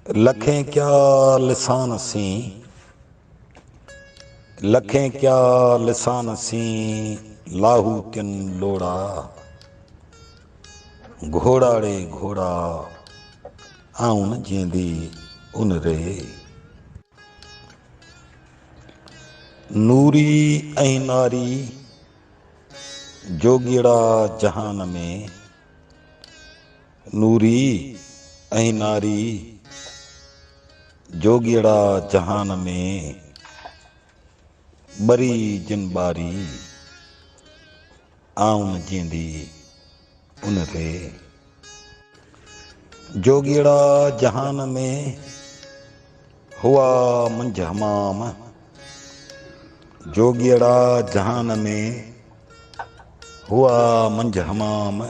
लखें क्या लिसान सी, लखें क्या लिसान सी, लाहू तिन लोड़ा, घोड़ाड़े घोड़ा आउन जींदी उन रे। नूरी ऐं नारी जोगीड़ा जहान में, नूरी ऐं नारी जोगीड़ा जहान में, बरी जिन बारी आउन जींदी उन रे। जोगीड़ा जहान में हुआ मंझ हमाम, जोगीड़ा जहान में हुआ मंझ हमाम,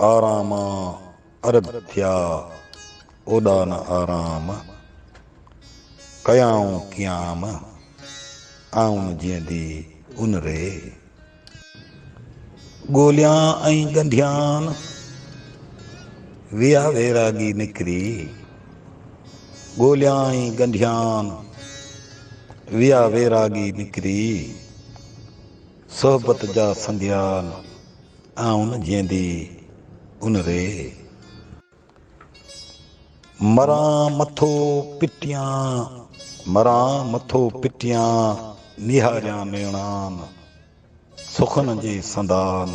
आराम अरब थिया ओॾा न आराम, कयाऊं क़याम आउन जींदी उन रे। ॻोल्हियां ऐं ॻंढियान विया वैरागी निकिरी, ॻोल्हियां ऐं ॻंढियान विया वैरागी निकिरी, सोहबत जा संध्यान आउन जींदी उन रे। मरां मथो पिटियां, मरां मथो पिटियां निहारियां नेणान, सुखन जे संदान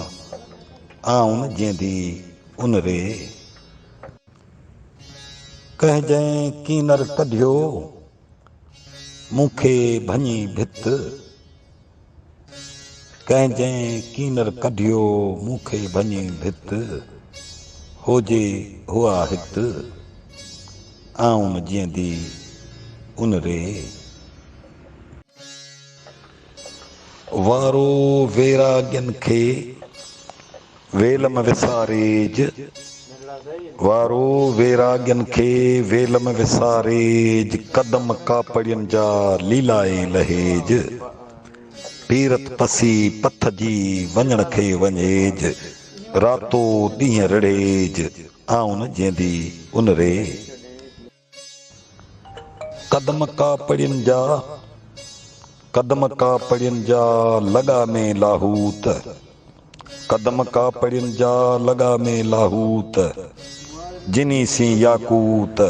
आउन जींदी उन रे। कंहिंजं कीनर कढियो मूंखे भञी भित, कंहिंजं कीनर कढियो मूंखे भञी भित, होजे हुआ हित आउन जींदी उन रे। वारो वैराग्यन खे वेलम विसारेज, वारो वैराग्यन खे वेलम विसारेज, कदम कापड़ियन जा लीलाए लहेज, पीरत पसी पथ जी वञण खे वञेज, रातो ॾींहं रड़ेज आउन जींदी उन रे। कदम कापड़ियन जा, कदम कापड़ियन जा लॻा में लाहूत, कदम कापड़ियन जा लॻा में लाहूत, जिनी सी याकूत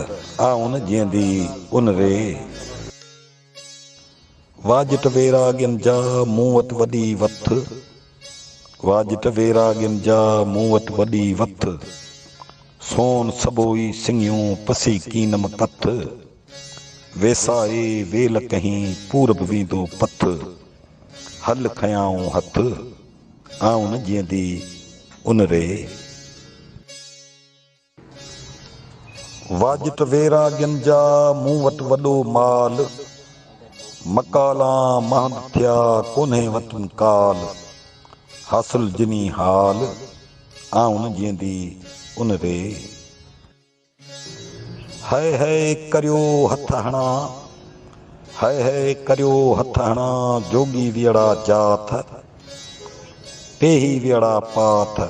आउन जींदी उन रे। वाजिट वैरागियन जा मूं वटि वॾी वथ, वाजिट वैरागियन जा मूं वटि वॾी वथ, सोन सबोई सिंगियूं पसी कीनम कथ, वेसाए वेल कहीं पूरब वींदो पथ, हल खयाऊं हथ आउन जींदी उन रे। वाजिट वैरागियन जा मूं वटि वॾो माल, मकालां महंद थिया कोन्हे वतन काल, हासिल जिनी हाल आउन जींदी उन रे। है करियो हथ हणा, है करियो हथ हणा, जोगी वियड़ा जाथ, पेही वियड़ा पाथ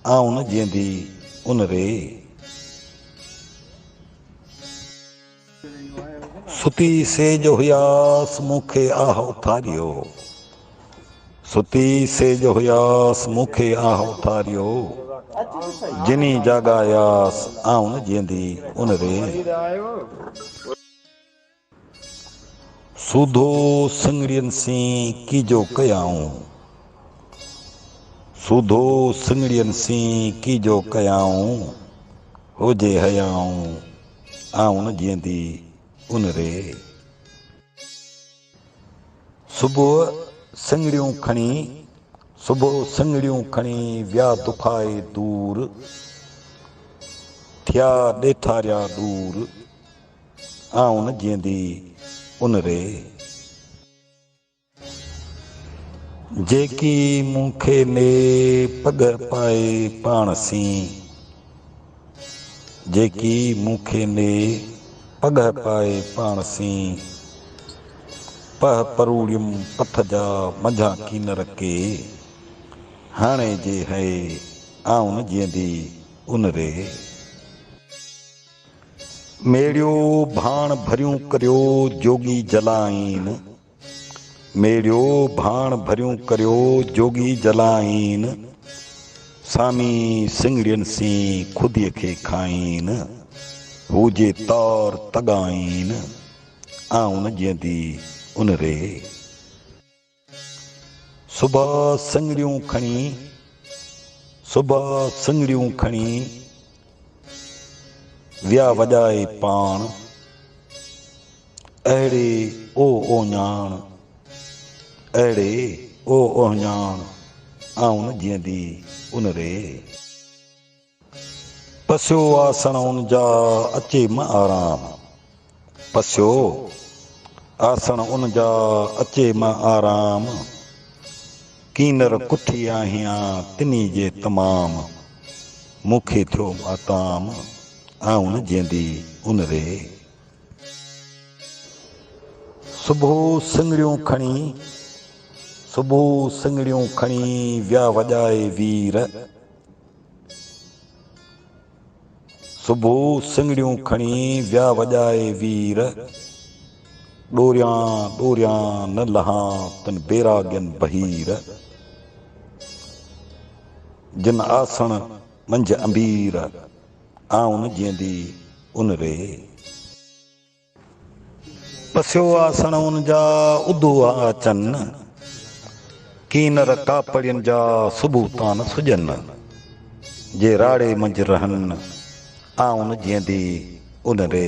आउन जींदी उन रे। सुती सेज हुयास मूंखे आह उथारियो, सुती सेज हुयास मूंखे आह उथारियो, जिनी जागायास आउन जींदी उन रे। सूधो सिंगड़ियन सी कीजो कयाऊं, सूधो सिंगड़ियन सी कीजो कयाऊं, होजे हयाऊं आउन जींदी उन रे। सुबुह सिंगड़ियूं खणी, सुबुह सिंगड़ियूं खणी विया दुखाए दूर, थिया ॾेठारिया दूर आउन जींदी उन रे। जेकी मूंखे ने पग पाए पाण सी, जेकी मूंखे ने पग पाए पाण सी, पह परूड़ियुम पथ जा मंझां कीनर के, हाणे जे है आउन जींदी उन रे। मेड़ियो भाण भरियूं करियो जोगी जलाइन। मेड़ियो भाण भरियूं करियो जोगी जलाइन। सामी सिंगड़ियन सी खुदीअ खे खाइन। हुजे तौर तगाइन आउन जीअंदी उन रे। सुबह सिंगड़ियूं खणी सुबह सिंगड़ियूं खणी विया वॼाए पाण। अहिड़े ओ ओञाण अहिड़े ओ ओञाण आउन जीअंदी उन रे। पसियो आसण उन जा अचे म आराम। पसियो आसण उन जा अचे म आराम। कीनर कुठी आहियां तिनी जे तमाम। मूंखे थियो माताम आउन जीअंदी उन रे। सुबुह सिंगड़ियूं खणी सुबुह सिंगड़ियूं खणी विया वॼाए वीर। सुबुह सिंगड़ियूं खणी विया वॼाए वीर। ॾोरियां ॾोरियां न लहां तन बेरागियन बहीर। जिन आसण मंझ अंबीर आउन जीअंदी उन रे। पसियो आसण उन जा उदो अचन। कीनर कापड़ियन जा सुबुह तान सुजन। जे राड़े मंझ रहन आउन जीअंदी उन रे।